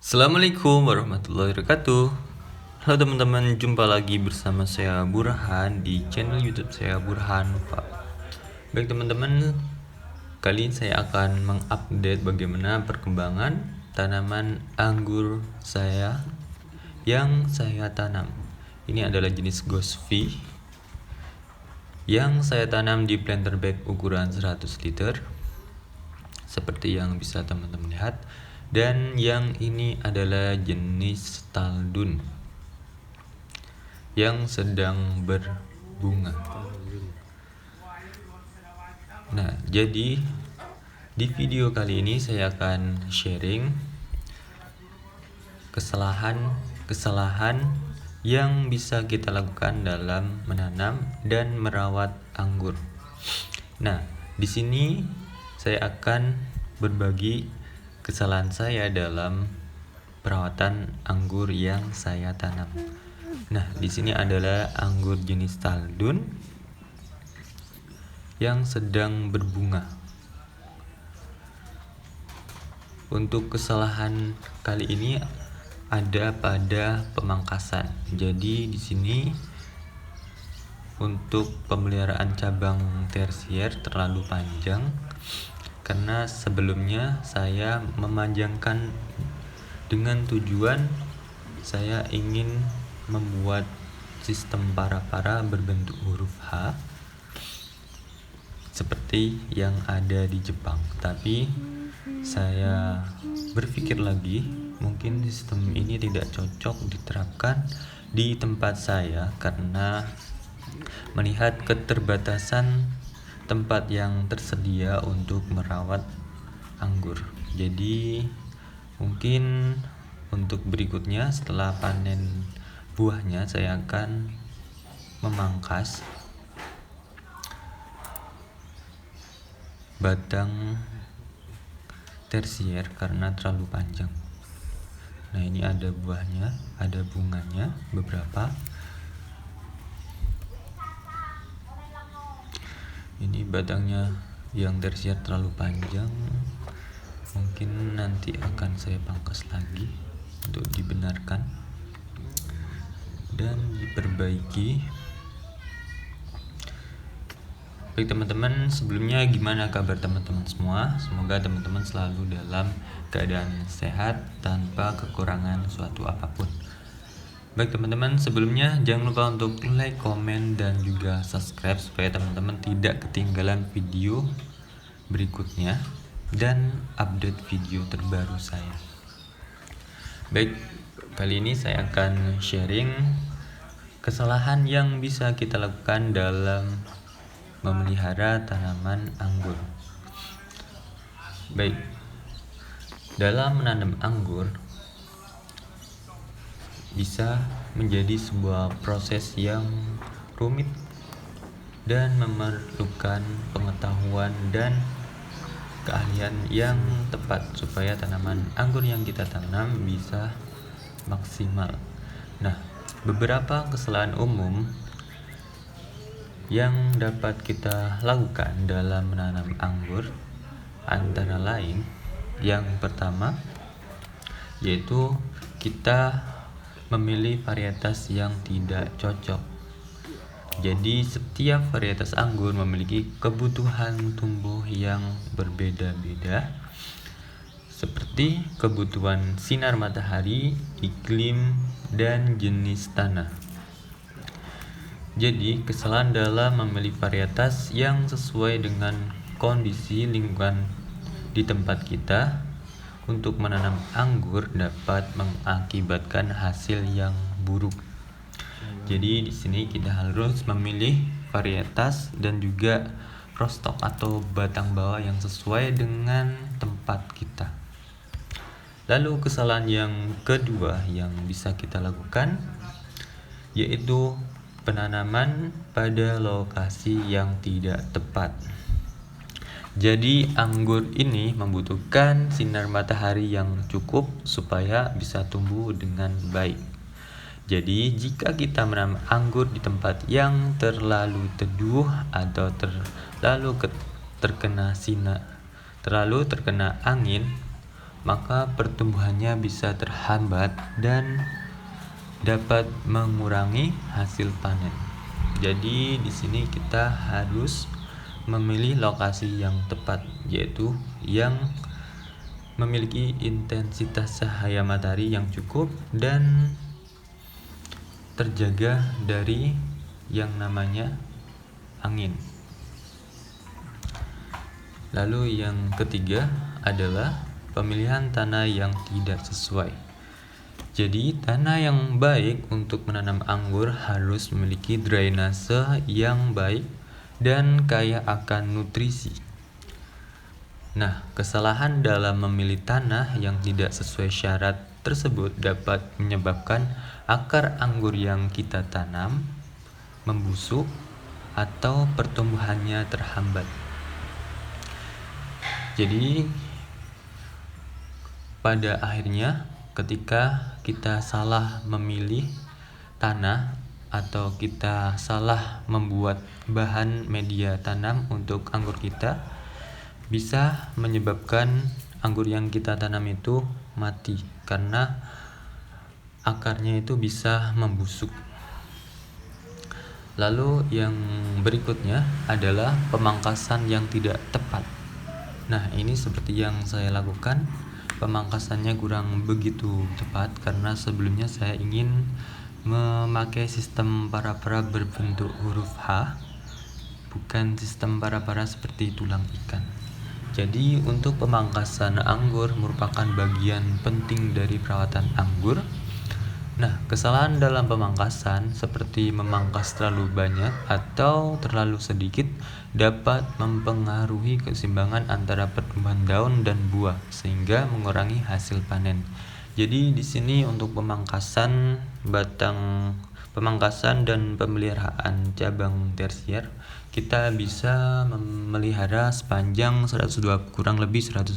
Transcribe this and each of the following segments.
Assalamualaikum warahmatullahi wabarakatuh. Halo teman-teman, jumpa lagi bersama saya Burhan di channel YouTube saya Burhan Pak. Baik teman-teman, kali ini saya akan mengupdate bagaimana perkembangan tanaman anggur saya yang saya tanam. Ini adalah jenis Gosvi yang saya tanam di planter bag ukuran 100 liter seperti yang bisa teman-teman lihat. Dan yang ini adalah jenis Taldun yang sedang berbunga. Nah, jadi di video kali ini saya akan sharing kesalahan yang bisa kita lakukan dalam menanam dan merawat anggur. Nah, di sini saya akan berbagi kesalahan saya dalam perawatan anggur yang saya tanam. Nah, di sini adalah anggur jenis Taldun yang sedang berbunga. Untuk kesalahan kali ini ada pada pemangkasan. Jadi di sini untuk pemeliharaan cabang tersier terlalu panjang karena sebelumnya saya memanjangkan dengan tujuan saya ingin membuat sistem para-para berbentuk huruf H seperti yang ada di Jepang. Tapi saya berpikir lagi, mungkin sistem ini tidak cocok diterapkan di tempat saya karena melihat keterbatasan tempat yang tersedia untuk merawat anggur. Jadi mungkin untuk berikutnya setelah panen buahnya saya akan memangkas batang tersier karena terlalu panjang. Nah, ini ada buahnya, ada bunganya beberapa. Ini batangnya yang tersier terlalu panjang, mungkin nanti akan saya pangkas lagi untuk dibenarkan dan diperbaiki. Baik teman-teman, sebelumnya gimana kabar teman-teman semua? Semoga teman-teman selalu dalam keadaan sehat tanpa kekurangan suatu apapun. Baik teman-teman, sebelumnya jangan lupa untuk like, komen, dan juga subscribe supaya teman-teman tidak ketinggalan video berikutnya dan update video terbaru saya. Baik, kali ini saya akan sharing kesalahan yang bisa kita lakukan dalam memelihara tanaman anggur. Baik, dalam menanam anggur bisa menjadi sebuah proses yang rumit dan memerlukan pengetahuan dan keahlian yang tepat supaya tanaman anggur yang kita tanam bisa maksimal. Nah, beberapa kesalahan umum yang dapat kita lakukan dalam menanam anggur antara lain, yang pertama yaitu kita memilih varietas yang tidak cocok. Jadi setiap varietas anggur memiliki kebutuhan tumbuh yang berbeda-beda, seperti kebutuhan sinar matahari, iklim, dan jenis tanah. Jadi kesalahan dalam memilih varietas yang sesuai dengan kondisi lingkungan di tempat kita untuk menanam anggur dapat mengakibatkan hasil yang buruk. Jadi di sini kita harus memilih varietas dan juga rootstock atau batang bawah yang sesuai dengan tempat kita. Lalu kesalahan yang kedua yang bisa kita lakukan yaitu penanaman pada lokasi yang tidak tepat. Jadi anggur ini membutuhkan sinar matahari yang cukup supaya bisa tumbuh dengan baik. Jadi jika kita menanam anggur di tempat yang terlalu teduh atau terlalu terkena angin, maka pertumbuhannya bisa terhambat dan dapat mengurangi hasil panen. Jadi di sini kita harus memilih lokasi yang tepat, yaitu yang memiliki intensitas cahaya matahari yang cukup dan terjaga dari yang namanya angin. Lalu yang ketiga adalah pemilihan tanah yang tidak sesuai. Jadi tanah yang baik untuk menanam anggur harus memiliki drainase yang baik dan kaya akan nutrisi. Nah, kesalahan dalam memilih tanah yang tidak sesuai syarat tersebut dapat menyebabkan akar anggur yang kita tanam membusuk atau pertumbuhannya terhambat. Jadi pada akhirnya ketika kita salah memilih tanah atau kita salah membuat bahan media tanam untuk anggur kita, bisa menyebabkan anggur yang kita tanam itu mati karena akarnya itu bisa membusuk. Lalu yang berikutnya adalah pemangkasan yang tidak tepat. Nah, ini seperti yang saya lakukan. Pemangkasannya kurang begitu tepat karena sebelumnya saya ingin memakai sistem para-para berbentuk huruf H, bukan sistem para-para seperti tulang ikan. Jadi untuk pemangkasan anggur merupakan bagian penting dari perawatan anggur. Nah, kesalahan dalam pemangkasan seperti memangkas terlalu banyak atau terlalu sedikit dapat mempengaruhi keseimbangan antara pertumbuhan daun dan buah sehingga mengurangi hasil panen. Jadi di sini untuk pemangkasan dan pemeliharaan cabang tersier, kita bisa memelihara sepanjang kurang lebih 120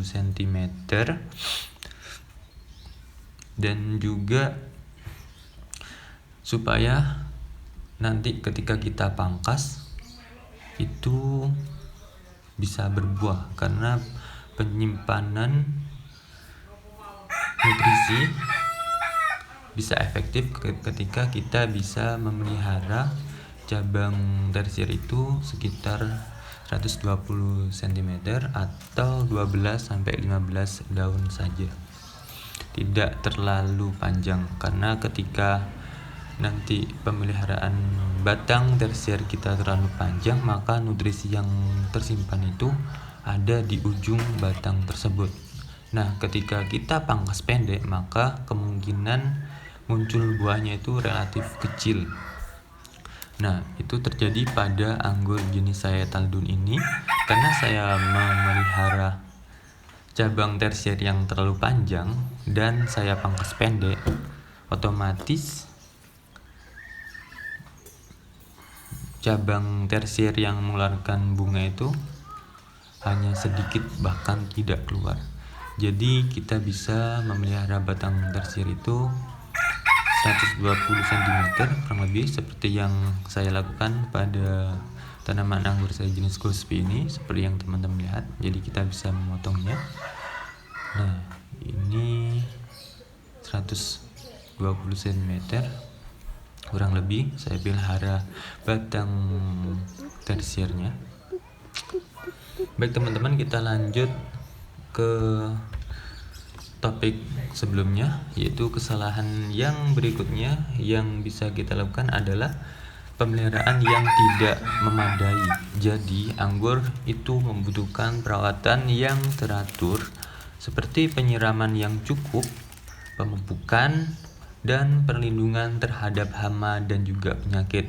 cm. Dan juga supaya nanti ketika kita pangkas itu bisa berbuah, karena penyimpanan nutrisi bisa efektif ketika kita bisa memelihara cabang tersier itu sekitar 120 cm atau 12 sampai 15 daun saja. Tidak terlalu panjang, karena ketika nanti pemeliharaan batang tersier kita terlalu panjang, maka nutrisi yang tersimpan itu ada di ujung batang tersebut. Nah, ketika kita pangkas pendek, maka kemungkinan muncul buahnya itu relatif kecil. Nah, itu terjadi pada anggur jenis Sayetaldun ini karena saya memelihara cabang tersier yang terlalu panjang dan saya pangkas pendek, otomatis cabang tersier yang mengeluarkan bunga itu hanya sedikit, bahkan tidak keluar. Jadi kita bisa memelihara batang tersier itu 120 cm kurang lebih seperti yang saya lakukan pada tanaman anggur saya jenis Gospi ini, seperti yang teman-teman lihat. Jadi kita bisa memotongnya. Nah, ini 120 cm kurang lebih saya pelihara batang tersiernya. Baik teman-teman, kita lanjut ke topik sebelumnya, yaitu kesalahan yang berikutnya yang bisa kita lakukan adalah pemeliharaan yang tidak memadai. Jadi anggur itu membutuhkan perawatan yang teratur seperti penyiraman yang cukup, pemupukan, dan perlindungan terhadap hama dan juga penyakit.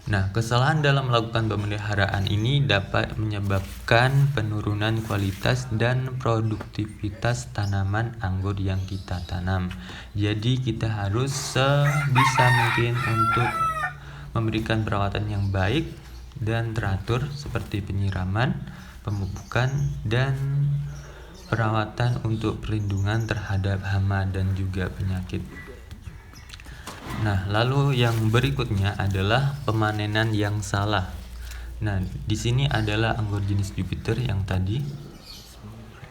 Nah, kesalahan dalam melakukan pemeliharaan ini dapat menyebabkan penurunan kualitas dan produktivitas tanaman anggur yang kita tanam. Jadi kita harus sebisa mungkin untuk memberikan perawatan yang baik dan teratur seperti penyiraman, pemupukan, dan perawatan untuk perlindungan terhadap hama dan juga penyakit. Nah, lalu yang berikutnya adalah pemanenan yang salah. Nah, di sini adalah anggur jenis Jupiter yang tadi.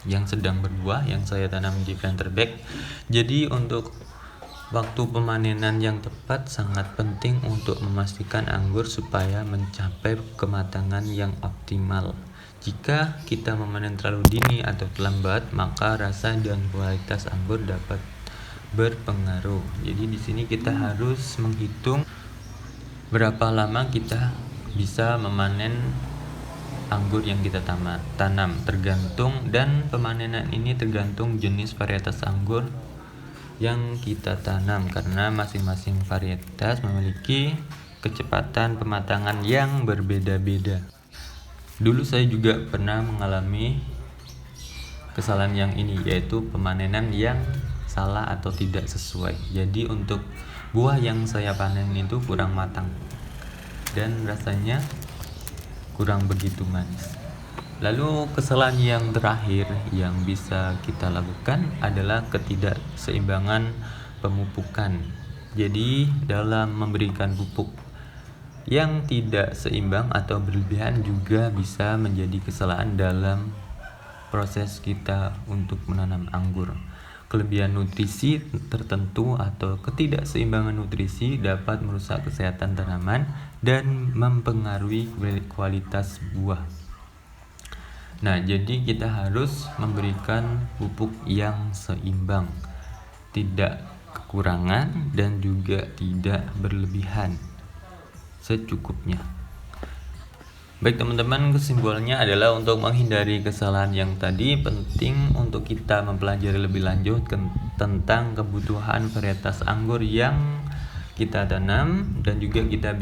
yang sedang berbuah yang saya tanam di planter bag. Jadi untuk waktu pemanenan yang tepat sangat penting untuk memastikan anggur supaya mencapai kematangan yang optimal. Jika kita memanen terlalu dini atau terlambat, maka rasa dan kualitas anggur dapat berpengaruh. Jadi di sini kita harus menghitung berapa lama kita bisa memanen anggur yang kita tanam, tergantung, dan pemanenan ini tergantung jenis varietas anggur yang kita tanam, karena masing-masing varietas memiliki kecepatan pematangan yang berbeda-beda. Dulu saya juga pernah mengalami kesalahan yang ini, yaitu pemanenan yang salah atau tidak sesuai. Jadi untuk buah yang saya panen itu kurang matang dan rasanya kurang begitu manis. Lalu kesalahan yang terakhir yang bisa kita lakukan adalah ketidakseimbangan pemupukan. Jadi dalam memberikan pupuk yang tidak seimbang atau berlebihan juga bisa menjadi kesalahan dalam proses kita untuk menanam anggur. Kelebihan nutrisi tertentu atau ketidakseimbangan nutrisi dapat merusak kesehatan tanaman dan mempengaruhi kualitas buah. Nah, jadi kita harus memberikan pupuk yang seimbang, tidak kekurangan dan juga tidak berlebihan, secukupnya. Baik teman-teman, kesimpulannya adalah untuk menghindari kesalahan yang tadi, penting untuk kita mempelajari lebih lanjut tentang kebutuhan varietas anggur yang kita tanam, dan juga kita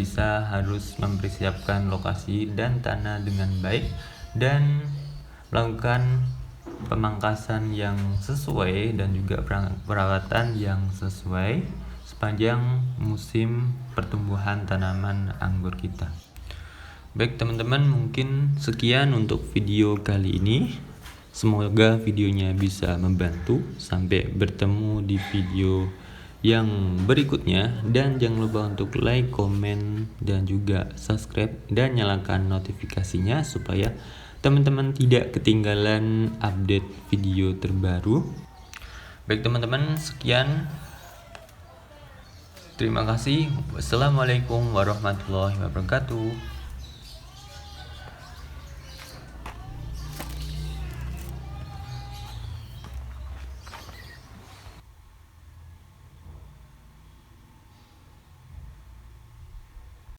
harus mempersiapkan lokasi dan tanah dengan baik dan melakukan pemangkasan yang sesuai dan juga perawatan yang sesuai sepanjang musim pertumbuhan tanaman anggur kita. Baik teman-teman, mungkin sekian untuk video kali ini. Semoga videonya bisa membantu. Sampai bertemu di video yang berikutnya, dan jangan lupa untuk like, komen, dan juga subscribe dan nyalakan notifikasinya supaya teman-teman tidak ketinggalan update video terbaru. Baik teman-teman, sekian. Terima kasih. Wassalamualaikum warahmatullahi wabarakatuh.